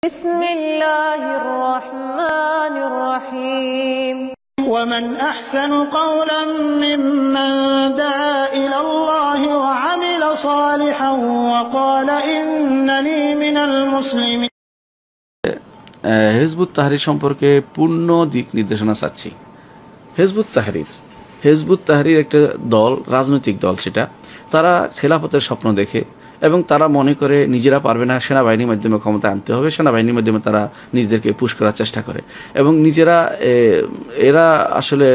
بسم الله الرحمن الرحيم ومن أحسن قولا ممن دعا إلى الله وعمل صالحا وقال إنني من المسلمين Hizb ut Tahrir সম্পর্কে পূর্ণ দিক নির্দেশনা চাচ্ছি। হিজবুত তাহরির একটা দল, রাজনৈতিক দল, সেটা তারা খেলাফতের স্বপ্ন দেখে এবং তারা মনে করে নিজেরা পারবে না, সেনাবাহিনীর মাধ্যমে ক্ষমতা আনতে হবে, সেনাবাহিনীর মাধ্যমে তারা নিজেদেরকে পুশ করার চেষ্টা করে এবং নিজেরা এরা আসলে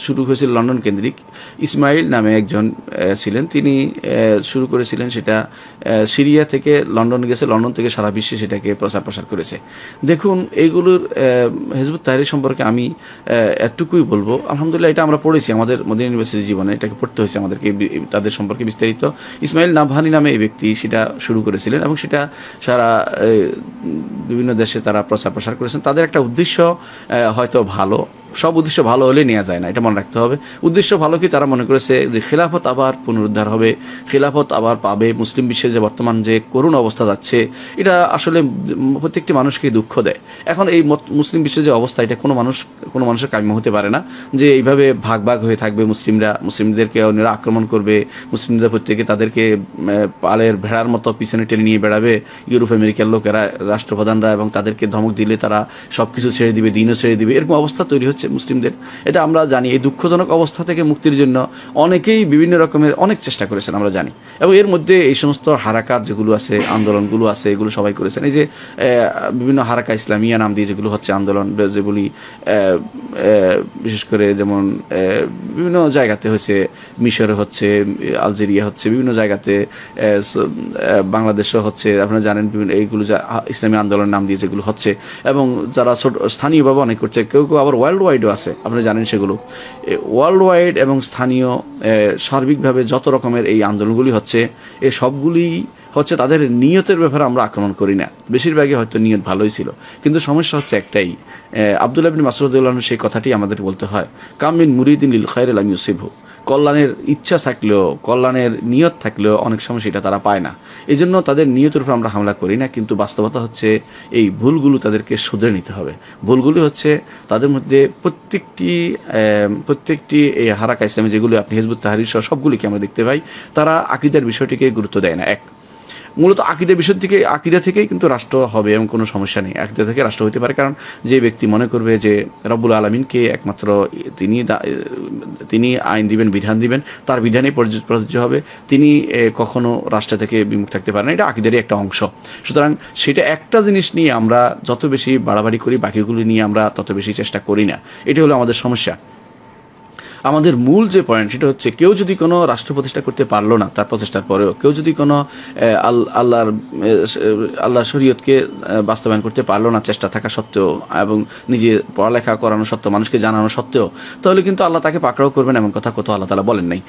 শুরু হয়েছিল লন্ডন কেন্দ্রিক। ইসমাইল নামে একজন ছিলেন, তিনি শুরু করেছিলেন সেটা সিরিয়া থেকে লন্ডন গেছে, লন্ডন থেকে সারা বিশ্বে সেটাকে প্রসার করেছে। দেখুন, এইগুলোর হিজবুত তাহরির সম্পর্কে আমি এতটুকুই বলবো, আলহামদুলিল্লাহ এটা আমরা পড়েছি আমাদের মদিনা ইউনিভার্সিটি জীবনে, এটাকে পড়তে হয়েছে আমাদেরকে তাদের সম্পর্কে বিস্তারিত। ইসমাইল নাবহানি নামে এই ব্যক্তি সেটা শুরু করেছিলেন এবং সেটা সারা বিভিন্ন দেশে তারা প্রসার করেছেন। তাদের একটা উদ্দেশ্য হয়তো ভালো, সব উদ্দেশ্য ভালো হলে নেওয়া যায় না, এটা মনে রাখতে হবে। উদ্দেশ্য ভালো কি, তারা মনে করেছে যে খেলাফত আবার পুনরুদ্ধার হবে, খেলাফত আবার পাবে। মুসলিম বিশ্বের যে বর্তমান যে করুণ অবস্থা যাচ্ছে, এটা আসলে প্রত্যেকটি মানুষকে দুঃখ দেয়। এখন এই মুসলিম বিশ্বের যে অবস্থা, এটা কোনো মানুষের কাম্য হতে পারে না যে এইভাবে ভাগ হয়ে থাকবে। মুসলিমদেরকে অন্যরা আক্রমণ করবে, মুসলিমদের প্রত্যেকে তাদেরকে পালের ভেড়ার মতো পিছনে টেনে নিয়ে বেড়াবে ইউরোপ আমেরিকার লোকেরা, রাষ্ট্রপ্রধানরা, এবং তাদেরকে ধমক দিলে তারা সব কিছু ছেড়ে দিবে, দিনও ছেড়ে দিবে। এরকম অবস্থা তৈরি হচ্ছে মুসলিমদের, এটা আমরা জানি। এই দুঃখজনক অবস্থা থেকে মুক্তির জন্য অনেকেই বিভিন্ন রকমের অনেক চেষ্টা করেছেন, আমরা জানি। এবং এর মধ্যে এই সমস্ত হারাকাত যেগুলো আছে, আন্দোলনগুলো আছে, এগুলো সবাই করেছেন। এই যে বিভিন্ন হারাকা ইসলামিয়া নাম দিয়ে যেগুলো হচ্ছে আন্দোলন, যেগুলি বিশেষ করে যেমন বিভিন্ন জায়গাতে হচ্ছে, মিশরে হচ্ছে, আলজেরিয়া হচ্ছে, বিভিন্ন জায়গাতে, বাংলাদেশও হচ্ছে, আপনারা জানেন। বিভিন্ন এইগুলো ইসলামী আন্দোলনের নাম দিয়ে যেগুলো হচ্ছে, এবং যারা স্থানীয়ভাবে অনেক করছে, কেউ আবার ওয়ার্ল্ড ওয়াইডও আছে, আপনারা জানেন। সেগুলো ওয়ার্ল্ড ওয়াইড এবং স্থানীয় সার্বিকভাবে যত রকমের এই আন্দোলনগুলি হচ্ছে, এই সবগুলি হচ্ছে তাদের নিয়তের ব্যাপারে আমরা আক্রমণ করি না, বেশিরভাগই হয়তো নিয়ত ভালোই ছিল, কিন্তু সমস্যা হচ্ছে একটাই। আব্দুল্লাহ ইবনে মাসউদ রাদিয়াল্লাহু আনহু সেই কথাটি আমাদের বলতে হয়, কাম মিন মুরিদিন লিল খায়রি লাম ইউসিবহু। কল্যাণের ইচ্ছা থাকলেও, কল্যাণের নিয়ত থাকলেও অনেক সময় সেটা তারা পায় না। এই জন্য তাদের নিয়তের উপর আমরা হামলা করি না, কিন্তু বাস্তবতা হচ্ছে এই ভুলগুলো তাদেরকে শুধরে নিতে হবে। ভুলগুলি হচ্ছে তাদের মধ্যে প্রত্যেকটি এই হারাকা ইসলামী যেগুলো আপনি হিজবুত তাহরির সহ সবগুলিকে আমরা দেখতে পাই, তারা আকীদার বিষয়টিকে গুরুত্ব দেয় না। মূলত আকীদার বিষয় থেকে, আকীদা থেকেই কিন্তু রাষ্ট্র হবে এবং কোনো সমস্যা নেই, আকীদা থেকে রাষ্ট্র হতে পারে। কারণ যে ব্যক্তি মনে করবে যে রব্বুল আলামিনকে একমাত্র তিনি আইন দিবেন, বিধান দিবেন, তার বিধানেই প্রযোজ্য হবে, তিনি কখনো রাষ্ট্র থেকে বিমুখ থাকতে পারে না, এটা আকীদারই একটা অংশ। সুতরাং সেটা একটা জিনিস নিয়ে আমরা যত বেশি বাড়াবাড়ি করি, বাকিগুলি নিয়ে আমরা তত বেশি চেষ্টা করি না। এটা হলো আমাদের সমস্যা। আমাদের মূল যে পয়েন্ট, সেটা হচ্ছে কেউ যদি কোনো রাষ্ট্র প্রতিষ্ঠা করতে পারলো না, তার প্রচেষ্টার পরেও কেউ যদি কোনো আল্লাহর শরীয়তকে বাস্তবায়ন করতে পারলো না চেষ্টা থাকা সত্ত্বেও, এবং নিজে পড়ালেখা করানো সত্ত্বেও, মানুষকে জানানো সত্ত্বেও, তাহলে কিন্তু আল্লাহ তাকে পাকড়াও করবেন, এমন কথা কোথাও আল্লাহ তাআলা বলেন নাই।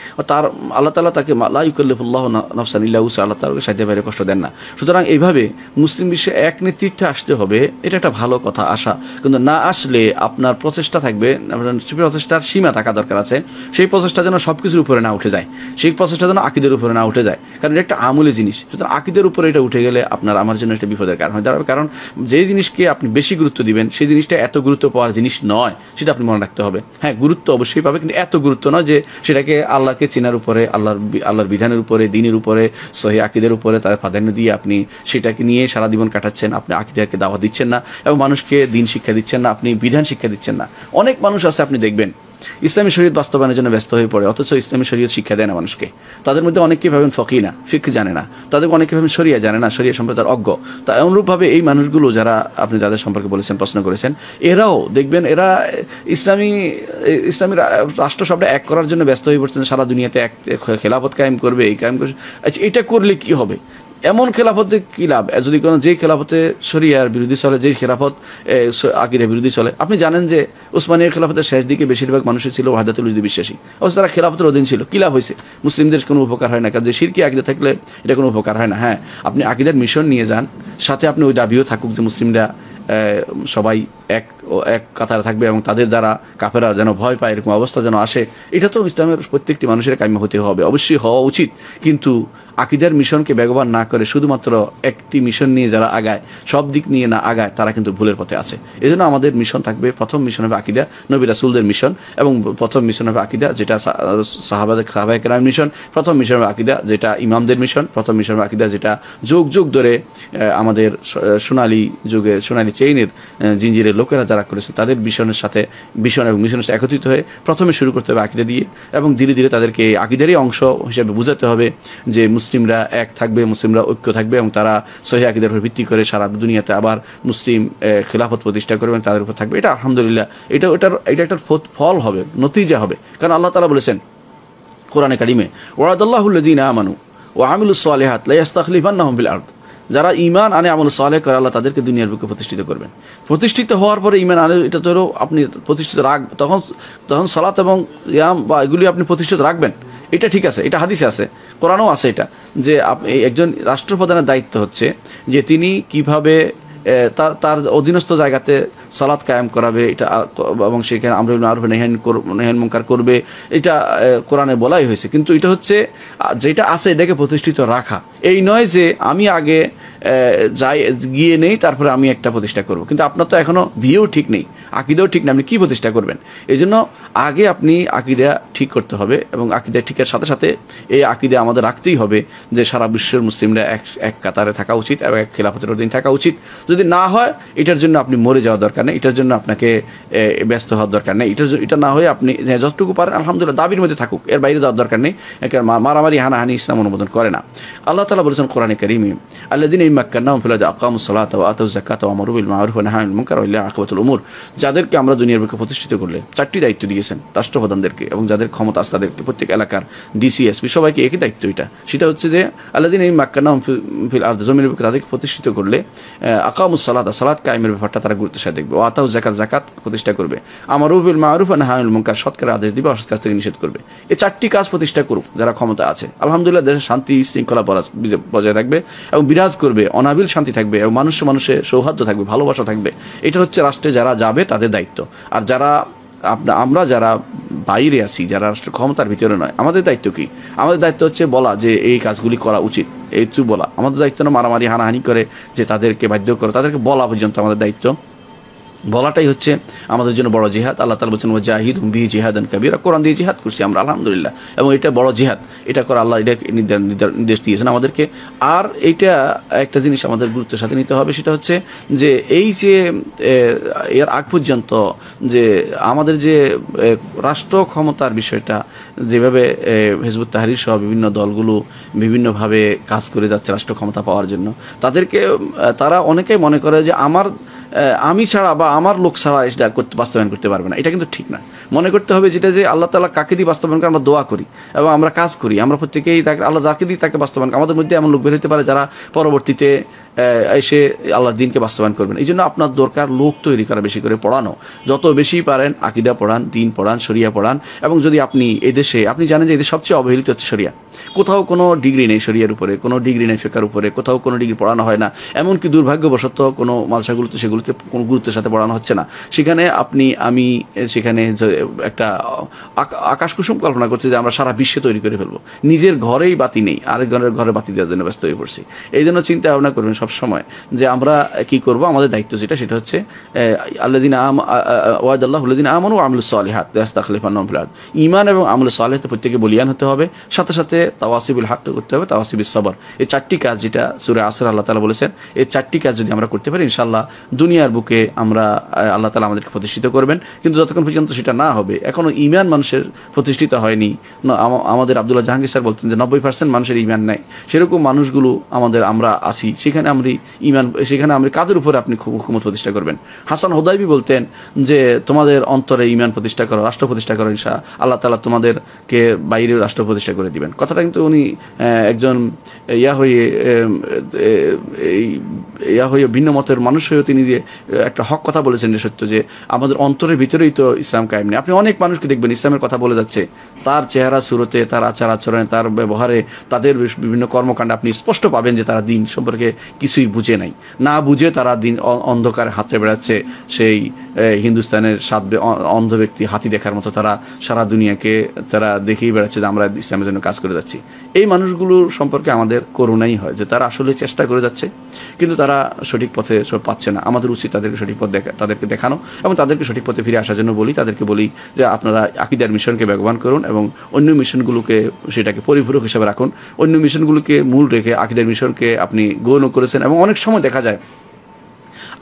আল্লাহ তাআলা তাকে লা ইউকাল্লিফুল্লাহু নাফসান ইল্লা উসআহা, আল্লাহ তাআলা সাধ্যের বাইরে কষ্ট দেন না। সুতরাং এইভাবে মুসলিম বিশ্বে এক নেতৃত্বে আসতে হবে, এটা একটা ভালো কথা আসা, কিন্তু না আসলে আপনার প্রচেষ্টা থাকবে, আপনার প্রচেষ্টার সীমা থাকা দরকার আছে। সেই প্রচেষ্টা যেন সব কিছুর উপরে না উঠে যায়, সেই প্রচেষ্টা যেন আকীদার উপরে না উঠে যায়, কারণ এটা একটা আমূলি জিনিস। সুতরাং আকীদার উপরে এটা উঠে গেলে আপনার আমার জন্য একটা বিপদের কারণ হয়ে দাঁড়াবে। কারণ যে জিনিসকে আপনি বেশি গুরুত্ব দিবেন, সেই জিনিসটা এত গুরুত্ব পাওয়ার জিনিস নয়, সেটা আপনি মনে রাখতে হবে। হ্যাঁ, গুরুত্ব অবশ্যই পাবে, কিন্তু এত গুরুত্ব নয় যে সেটাকে আল্লাহকে চেনার উপরে, আল্লাহর বিধানের উপরে, দ্বীনের উপরে, সহিহ আকীদার উপরে তার প্রাধান্য দিয়ে আপনি সেটাকে নিয়ে সারা জীবন কাটাচ্ছেন। আপনি আকীদাকে দাওয়াত দিচ্ছেন না এবং মানুষকে দিন শিক্ষা দিচ্ছেন না, আপনি বিধান শিক্ষা দিচ্ছেন না। অনেক মানুষ আছে, আপনি দেখবেন ইসলামী শরীয়ত বাস্তবায়নের জন্য ব্যস্ত হয়ে পড়ে, অথচ ইসলামী শরীয়ত শিক্ষা দেয় না মানুষকে। তাদের মধ্যে অনেকেই ভাবেন ফকি না, ফিকহ জানে না, তাদের অনেকে ভাবেন শরিয়া জানে না, শরিয়া সম্পর্কে তার অজ্ঞ। তা অনুরূপভাবে এই মানুষগুলো যারা আপনি যাদের সম্পর্কে বলেছেন, প্রশ্ন করেছেন, এরাও দেখবেন এরা ইসলামী রাষ্ট্র সবটা এক করার জন্য ব্যস্ত হয়ে পড়ছেন, সারা দুনিয়াতে এক খেলাফত কায়েম করবে, এই কায়েম করবে। আচ্ছা, এটা করলে কি হবে? এমন খেলাফতে কী লাভ? যদি কোনো যেই খেলাফতে শরিয়ার বিরোধী চলে, যেই খেলাফত আকীদা বিরোধী চলে। আপনি জানেন যে উসমানীয় খেলাফতের শেষ দিকে বেশিরভাগ মানুষই ছিল ওয়াহদাতুল উজুদ বিশ্বাসী, অথচ তারা খেলাফতের অধীন ছিল। কী লাভ হয়েছে? মুসলিমদের কোনো উপকার হয় না, কারণ যে শিরকি আকীদা থাকলে এটা কোনো উপকার হয় না। হ্যাঁ, আপনি আকীদার মিশন নিয়ে যান, সাথে আপনি ওই দাবিও থাকুক যে মুসলিমরা সবাই এক এক কাতারে থাকবে এবং তাদের দ্বারা কাফেররা যেন ভয় পায় এরকম অবস্থা যেন আসে, এটা তো ইসলামের প্রত্যেকটি মানুষের কাম্য হতে হবে, অবশ্যই হওয়া উচিত। কিন্তু আকিদার মিশনকে ব্যবহার না করে শুধুমাত্র একটি মিশন নিয়ে যারা আগায়, সব দিক নিয়ে না আগায়, তারা কিন্তু ভুলের পথে আছে। এই জন্য আমাদের মিশন থাকবে, প্রথম মিশন হবে আকিদা, নবী রাসূলদের মিশন, এবং প্রথম মিশন হবে আকিদা যেটা সাহাবায়ে কেরামের মিশন, প্রথম মিশন হবে আকিদা যেটা ইমামদের মিশন, প্রথম মিশন হবে আকিদা যেটা যুগ যুগ ধরে আমাদের সোনালী যুগে সোনালী চেইনের জিঞ্জিরের লোকেরা যারা করেছে তাদের মিশনের সাথে এবং মিশনের সাথে একত্রিত হয়ে প্রথমে শুরু করতে হবে আকিদা দিয়ে, এবং ধীরে ধীরে তাদেরকে আকিদারই অংশ হিসেবে বোঝাতে হবে যে মুসলিমরা এক থাকবে, মুসলিমরা ঐক্য থাকবে, এবং তারা সহিহ আকীদার উপর ভিত্তি করে সারা দুনিয়াতে আবার মুসলিম খিলাফত প্রতিষ্ঠা করবে, তাদের উপর থাকবে। এটা আলহামদুলিল্লাহ এটা একটা ফল হবে, নতিজা হবে। কারণ আল্লাহ তাআলা বলেছেন কোরআনে কারিমে, ওয়াদাল্লাহুল্লাযীনা আমানু ওয়া আমিলুস সালিহাত লা ইস্তাখলিফান্নাহুম ফিল আরদ, যারা ঈমান আনে আমল সালেহ করে আল্লাহ তাদেরকে দুনিয়ার বুকে প্রতিষ্ঠিত করবেন। প্রতিষ্ঠিত হওয়ার পরে ঈমান আনে, এটা তো আপনি প্রতিষ্ঠিত তখন সালাত এবং ইয়াম বা এগুলি আপনি প্রতিষ্ঠিত রাখবেন, এটা ঠিক আছে, এটা হাদিসে আছে, কোরআনেও আছে এটা, যে একজন রাষ্ট্রপ্রধানের দায়িত্ব হচ্ছে যে তিনি কিভাবে তার অধীনস্থ জায়গাতে সালাত কায়েম করাবে, এটা এবং সেখানে আমর বিল মারুফ নাহি মুনকার করবে, এটা কোরআনে বলাই হয়েছে। কিন্তু এটা হচ্ছে যেটা আছে এটাকে প্রতিষ্ঠিত রাখা, এই নয় যে আমি আগে যাই গিয়ে নেই তারপরে আমি একটা প্রতিষ্ঠা করব। কিন্তু আপনার তো এখনো বিয়েও ঠিক নেই, আকিদাও ঠিক নেই, আপনি কী প্রতিষ্ঠা করবেন? এই জন্য আগে আপনি আকিদা ঠিক করতে হবে, এবং আকিদা ঠিকের সাথে সাথে এই আকিদা আমাদের রাখতেই হবে যে সারা বিশ্বের মুসলিমরা এক কাতারে থাকা উচিত এবং এক খিলাফতের অধীন থাকা উচিত। যদি না হয় এটার জন্য আপনি মরে যাওয়ার দরকার নেই, এটার জন্য আপনাকে ব্যস্ত হওয়ার দরকার নেই। এটা না হয়ে আপনি যতটুকু পারেন আলহামদুলিল্লাহ দাবির মধ্যে থাকুক, এর বাইরে যাওয়ার দরকার নেই। মারামারি হানাহানি ইসলাম অনুমোদন করে না। আল্লাহ তাআলা বলেছেন কোরআনে কারীমে, আল্লাযীনা ইম্মাক্কানাহুম ফিল আরদি আকামুস সালাতা ওয়া আতাউয যাকাতা ওয়া আমারু বিল মারুফ ওয়া নাহাউ আনিল মুনকার ওয়া ইলাইহি আকিবাতুল উমুর, যাদেরকে আমরা দুনিয়ার বুকে প্রতিষ্ঠিত করলে 4টি দায়িত্ব দিয়েছেন রাষ্ট্রপ্রধানদেরকে, এবং যাদের ক্ষমতা আছে তাদেরকে, প্রত্যেক এলাকার ডিসিএসপি সবাইকে একই দায়িত্ব। সেটা হচ্ছে যে আল্লাযীনা ইম্মাক্কানাহুম ফিল আরদি, জমিনের বুকে তাদেরকে প্রতিষ্ঠিত করলে আকামুস সালাতা, সালাত কায়েমের ব্যাপারটা তারা গুরুত্বের সাথে দেখবে, ওয়া আতাউয যাকাত, যাকাত প্রতিষ্ঠা করবে, আমারু বিল মারুফ ওয়া নাহাউ আনিল মুনকার, সৎ কাজের আদেশ দিবে, অসৎ কাজ থেকে নিষেধ করবে। এই 4টি কাজ প্রতিষ্ঠা করুক যারা ক্ষমতা আছে, আলহামদুলিল্লাহ দেশের শান্তি শৃঙ্খলা বজায় থাকবে এবং বিরাজ করবে, অনাবিল শান্তি থাকবে, এবং মানুষে সৌহার্দ্য থাকবে, ভালোবাসা থাকবে। এটা হচ্ছে রাষ্ট্রে যারা যাবে তাদের দায়িত্ব। আর আমরা যারা বাইরে আছি, যারা রাষ্ট্রের ক্ষমতার ভিতরে নয়, আমাদের দায়িত্ব কি? আমাদের দায়িত্ব হচ্ছে বলা যে এই কাজগুলি করা উচিত, এইটু বলা। আমাদের দায়িত্ব না মারামারি হানাহানি করে যে তাদেরকে বাধ্য করে, তাদেরকে বলা পর্যন্ত আমাদের দায়িত্ব। বলাটাই হচ্ছে আমাদের জন্য বড় জিহাদ। আল্লাহ তাআলা বলেছেন ওয়াজাহিদহুম বিহি জিহাদান কাবীরা, কোরআন দিয়ে জিহাদ করছি আমরা আলহামদুলিল্লাহ, এবং এটা বড় জিহাদ, এটা করে আল্লাহ এটা নির্দেশ দিয়েছেন আমাদেরকে। আর এইটা একটা জিনিস আমাদের গুরুত্বের সাথে নিতে হবে, সেটা হচ্ছে যে এই যে এর আগ পর্যন্ত যে আমাদের যে রাষ্ট্র ক্ষমতার বিষয়টা, যেভাবে হিজবুত তাহরীর সহ বিভিন্ন দলগুলো বিভিন্নভাবে কাজ করে যাচ্ছে রাষ্ট্র ক্ষমতা পাওয়ার জন্য, তারা অনেকেই মনে করে যে আমি ছাড়া বা আমার লোক ছাড়া এটা বাস্তবায়ন করতে পারবে না। এটা কিন্তু ঠিক না। মনে করতে হবে যেটা যে আল্লাহ তাআলা কাকে দিয়ে বাস্তবায়ন করে, আমরা দোয়া করি এবং আমরা কাজ করি, আমরা প্রত্যেকেই আল্লাহ যাকে দিই তাকে বাস্তবায়ন করি। আমাদের মধ্যে এমন লোক বের হতে পারে যারা পরবর্তীতে এসে আল্লাহর দিনকে বাস্তবায়ন করবেন। এই জন্য আপনার দরকার লোক তৈরি করা, বেশি করে পড়ানো, যত বেশি পারেন আকিদা পড়ান, দিন পড়ান, শরিয়া পড়ান। এবং যদি আপনি এদেশে, আপনি জানেন যে এদের সবচেয়ে অবহেলিত হচ্ছে শরিয়া, কোথাও কোনো ডিগ্রি নেই শরিয়ার উপরে, কোনো ডিগ্রি নেই ফিকহের উপরে, কোথাও কোনো ডিগ্রি পড়ানো হয় না। এমনকি দুর্ভাগ্যবশত কোনো মাদ্রাসাগুলোতে সেগুলোতে কোনো গুরুত্বের সাথে পড়ানো হচ্ছে না। সেখানে আমি সেখানে একটা আকাশ কুসুম কল্পনা করছি যে আমরা সারা বিশ্বে তৈরি করে ফেলবো, নিজের ঘরেই বাতি নেই, আরেকজনের ঘরে বাতি দেওয়ার জন্য ব্যস্ত হয়ে পড়ছি। এই জন্য চিন্তা ভাবনা করবেন সবসময় যে আমরা কি করব। আমাদের দায়িত্ব সেটা হচ্ছে আল্লাযীনা ওয়াদাল্লাহুল্লাযীনা আমানু ওয়া আমিলুস সালিহাত লা ইস্তাখলিফান্নাহুম ফিল আরদ, ঈমান এবং আমলে সালেহতে প্রত্যেকে বলিয়ান হতে হবে, সাথে সাথে তাওয়াসিবুল হক করতে হবে, তাওয়াসিবিস সবর। এই 4টি কাজ যেটা সূরা আসর আল্লাহ তাআলা বলেছেন, এই 4টি কাজ যদি আমরা করতে পারি ইনশাআল্লাহ দুনিয়ার বুকে আল্লাহ তাআলা আমাদেরকে প্রতিষ্ঠিত করবেন। কিন্তু যতক্ষণ পর্যন্ত সেটা না হবে, এখনো ঈমান মানুষের প্রতিষ্ঠিত হয়নি। আমাদের আব্দুল্লাহ জাহাঙ্গীর স্যার বলতেন যে 90% মানুষের ঈমান নাই। সেরকম মানুষগুলো আমরা আসি, সেখানে আমরা কাদের উপরে আপনি হুকুমত প্রতিষ্ঠা করবেন? হাসান হুদাইবি বলতেন যে তোমাদের অন্তরে ঈমান প্রতিষ্ঠা করো, রাষ্ট্র প্রতিষ্ঠা করো, ইনশাআল্লাহ আল্লাহ তাআলা তোমাদেরকে বাইরেও রাষ্ট্র প্রতিষ্ঠা করে দিবেন। কথাটা কিন্তু উনি একজন হয়ে ভিন্ন মতের মানুষ হয়েও তিনি যে একটা হক কথা বলেছেন, যে সত্য যে আমাদের অন্তরের ভিতরেই তো ইসলাম কায়েম নেই। আপনি অনেক মানুষকে দেখবেন ইসলামের কথা বলে যাচ্ছে, তার চেহারা সুরতে, তার আচার আচরণে, তার ব্যবহারে, তাদের বিভিন্ন কর্মকাণ্ডে আপনি স্পষ্ট পাবেন যে তারা দিন সম্পর্কে কিছুই বুঝে নাই, না বুঝে তারা দিন অন্ধকারে হাতে বেড়াচ্ছে সেই হিন্দুস্তানের অন্ধ ব্যক্তি হাতি দেখার মতো তারা সারা দুনিয়াকে তারা দেখেই বেড়াচ্ছে যে আমরা ইসলামের জন্য কাজ করে যাচ্ছি। এই মানুষগুলোর সম্পর্কে আমাদের করুণাই হয় যে তারা আসলে চেষ্টা করে যাচ্ছে, কিন্তু তারা সঠিক পথে পাচ্ছে না। আমাদের উচিত তাদেরকে সঠিক পথ তাদেরকে দেখানো এবং তাদেরকে সঠিক পথে ফিরে আসার জন্য তাদেরকে বলি যে আপনারা আকীদার মিশনকে ব্যবহার করুন এবং অন্য মিশনগুলোকে সেটাকে পরিপূরক হিসেবে রাখুন। অন্য মিশনগুলোকে মূল রেখে আকীদার মিশনকে আপনি গৌণ করেছেন। এবং অনেক সময় দেখা যায়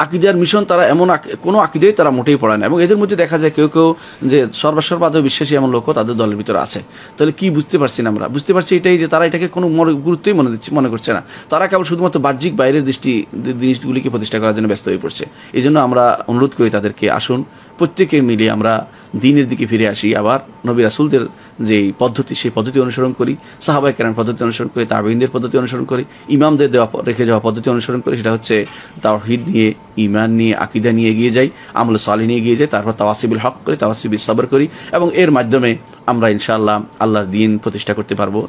আকীদার মিশন তারা এমন কোনো আকীদাই তারা মোটেই পড়ায় না, এবং এদের মধ্যে দেখা যায় কেউ কেউ যে সর্বস্বরবাদে বিশ্বাসী এমন লোকও তাদের দলের ভিতরে আছে। তাহলে কি বুঝতে পারছি না আমরা? বুঝতে পারছি এটাই যে তারা এটাকে কোনো গুরুত্বই মনে করছে না। তারা কেবল শুধুমাত্র বাহ্যিক বাইরের জিনিসগুলিকে প্রতিষ্ঠা করার জন্য ব্যস্ত হয়ে পড়ছে। এই জন্য আমরা অনুরোধ করি তাদেরকে, আসুন প্রত্যেকে মিলে আমরা দ্বীনের দিকে ফিরে আসি, আবার নবী রাসূলদের যে পদ্ধতি সেই পদ্ধতি অনুসরণ করি, সাহাবায়ে কেরামের পদ্ধতি অনুসরণ করি, তাবেঈনদের পদ্ধতি অনুসরণ করি, ইমামদের রেখে যাওয়া পদ্ধতি অনুসরণ করি। সেটা হচ্ছে তাওহীদ নিয়ে, ঈমান নিয়ে, আকীদা নিয়ে এগিয়ে যাই, আমল সালিহ নিয়ে এগিয়ে যাই, তারপর তাওয়াসিবিল হক করি, তাওয়াসিবিল সবর করি, এবং এর মাধ্যমে আমরা ইনশাআল্লাহ আল্লাহর দ্বীন প্রতিষ্ঠা করতে পারবো।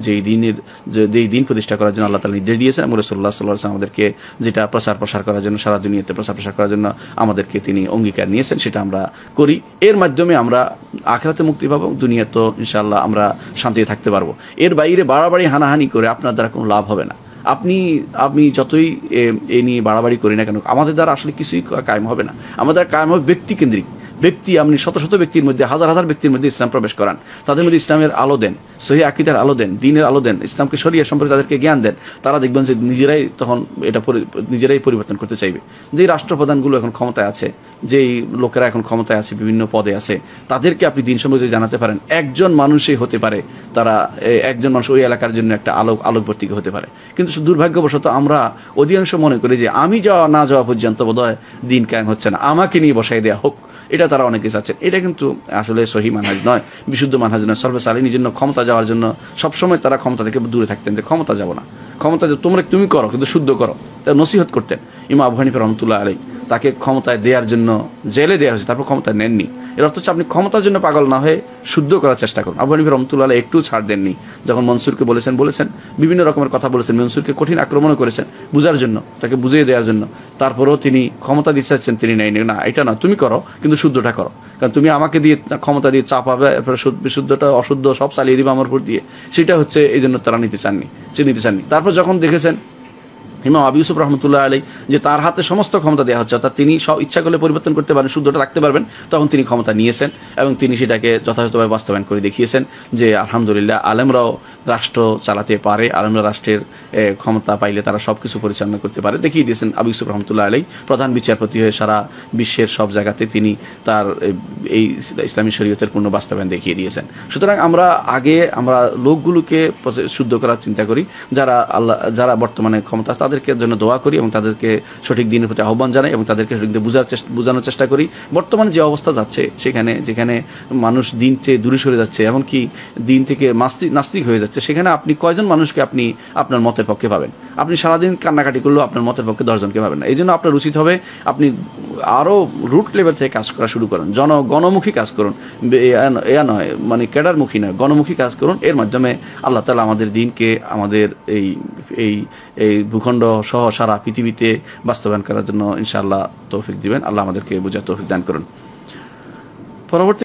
যেই দিন প্রতিষ্ঠা করার জন্য আল্লাহ তাআলা নির্দেশ দিয়েছেন এবং রাসূলুল্লাহ সাল্লাল্লাহু আলাইহি ওয়াসাল্লাম আমাদেরকে যেটা প্রসার করার জন্য, সারা দুনিয়াতে প্রসার করার জন্য আমাদেরকে তিনি অঙ্গীকার নিয়েছেন, সেটা আমরা করি। এর মাধ্যমে আমরা আখিরাতে মুক্তি পাবো, দুনিয়া তো ইনশাআল্লাহ আমরা শান্তিতে থাকতে পারবো। এর বাইরে বাড়াবাড়ি হানাহানি করে আপনার দ্বারা কোনো লাভ হবে না। আপনি যতই এ নিয়ে বাড়াবাড়ি করি না কেন, আমাদের দ্বারা আসলে কিছুই কায়েম হবে না। আমাদের কায়েম হবে ব্যক্তিকেন্দ্রিক। আপনি শত শত ব্যক্তির মধ্যে, হাজার হাজার ব্যক্তির মধ্যে ইসলাম প্রবেশ করান, তাদের মধ্যে ইসলামের আলো দেন, সহিহ আকীদার আলো দেন, দ্বীনের আলো দেন, ইসলামকে শরিয়া সম্পর্কে তাদেরকে জ্ঞান দেন। তারা দেখবেন যে নিজেরাই তখন নিজেরাই পরিবর্তন করতে চাইবে। যেই রাষ্ট্রপ্রধানগুলো এখন ক্ষমতায় আছে, যেই লোকেরা এখন ক্ষমতায় আছে, বিভিন্ন পদে আছে, তাদেরকে আপনি দ্বীন সম্পর্কে জানাতে পারেন, একজন মানুষই হতে পারে তারা একজন মানুষ ওই এলাকার জন্য একটা আলোকবর্তিকা হতে পারে। কিন্তু দুর্ভাগ্যবশত আমরা অধিকাংশ মনে করি যে আমি না যাওয়া পর্যন্ত বোধহয় দ্বীন কায়েম হচ্ছে না, আমাকে নিয়ে বসাই দেওয়া হোক, এটা তারা অনেকে চাচ্ছেন। এটা কিন্তু আসলে সহিহ মানহাজ নয়, বিশুদ্ধ মানহাজ নয়। সর্বে সালিহিনের জন্য ক্ষমতা যাওয়ার জন্য সবসময় তারা ক্ষমতা থেকে দূরে থাকতেন, যে ক্ষমতা যাব না, ক্ষমতা তুমি করো কিন্তু শুদ্ধ করো, তার নসিহত করতেন। ইমাম আবু হানিফা রাহমাতুল্লাহ আলাইহি তাকে ক্ষমতায় দেওয়ার জন্য জেলে দেওয়া হয়েছে, তারপর ক্ষমতায় নেননি। এর অর্থ হচ্ছে আপনি ক্ষমতার জন্য পাগল না হয়ে শুদ্ধ করার চেষ্টা করুন। আবু হানিফা রাহমাতুল্লাহ আলাইহি একটু ছাড় দেননি, যখন মনসুরকে বলেছেন বিভিন্ন রকমের কথা বলেছেন, মনসুরকে কঠিন আক্রমণ করেছেন বুঝার জন্য, তাকে বুঝিয়ে দেওয়ার জন্য। তারপরেও তিনি ক্ষমতা দিতে চাচ্ছেন, তিনি নেই না, এটা না, তুমি করো কিন্তু শুদ্ধটা করো, কারণ তুমি আমাকে দিয়ে ক্ষমতা দিয়ে চাপাবে, বিশুদ্ধটা অশুদ্ধ সব চালিয়ে দিবে আমার উপর দিয়ে, সেটা হচ্ছে এই জন্য তারা নিতে চাননি। তারপর যখন দেখেছেন ইমাম আবু ইউসুফ রাহমাতুল্লাহ আলাইহি যে তার হাতে সমস্ত ক্ষমতা দেওয়া হচ্ছে, অর্থাৎ তিনি সব ইচ্ছা করলে পরিবর্তন করতে পারেন, শুদ্ধটা রাখতে পারবেন, তখন তিনি ক্ষমতা নিয়েছেন এবং তিনি সেটাকে যথাযথভাবে বাস্তবায়ন করে দেখিয়েছেন যে আলহামদুলিল্লাহ আলেমরাও রাষ্ট্র চালাতে পারে, আলেমরা রাষ্ট্রের ক্ষমতা পাইলে তারা সব কিছু পরিচালনা করতে পারে, দেখিয়ে দিয়েছেন আবু ইউসুফ রাহমাতুল্লাহ আলাইহি। প্রধান বিচারপতি হয়ে সারা বিশ্বের সব জায়গাতে তিনি তার এই ইসলামী শরীয়তের পূর্ণ বাস্তবায়ন দেখিয়ে দিয়েছেন। সুতরাং আমরা লোকগুলোকে শুদ্ধ করার চিন্তা করি, যারা বর্তমানে ক্ষমতা, তাদেরকে জন্য দোয়া করি এবং তাদেরকে সঠিক দিনের প্রতি আহ্বান জানাই এবং তাদেরকে সঠিক বোঝানোর চেষ্টা করি। বর্তমানে যে অবস্থা যাচ্ছে, যেখানে মানুষ দিন থেকে দূরে সরে যাচ্ছে, এমনকি দিন থেকে নাস্তিক হয়ে যাচ্ছে, সেখানে আপনি কয়জন মানুষকে আপনি আপনার মতের পক্ষে পাবেন? আপনি সারাদিন কান্নাকাটি করলেও আপনার মতের পক্ষে 10 জনকে পাবেন না। এই জন্য আপনার উচিত হবে আপনি আরও রুট লেভেল থেকে কাজ করা শুরু করুন, গণমুখী কাজ করুন, এয়া নয় মানে ক্যাডারমুখী নয়, গণমুখী কাজ করুন। এর মাধ্যমে আল্লাহ তাআলা আমাদের দিনকে আমাদের এই ভূখণ্ড সহ সারা পৃথিবীতে বাস্তবায়ন করার জন্য ইনশাআল্লাহ তৌফিক দিবেন। আল্লাহ আমাদেরকে বোঝার তৌফিক দান করুন। পরবর্তী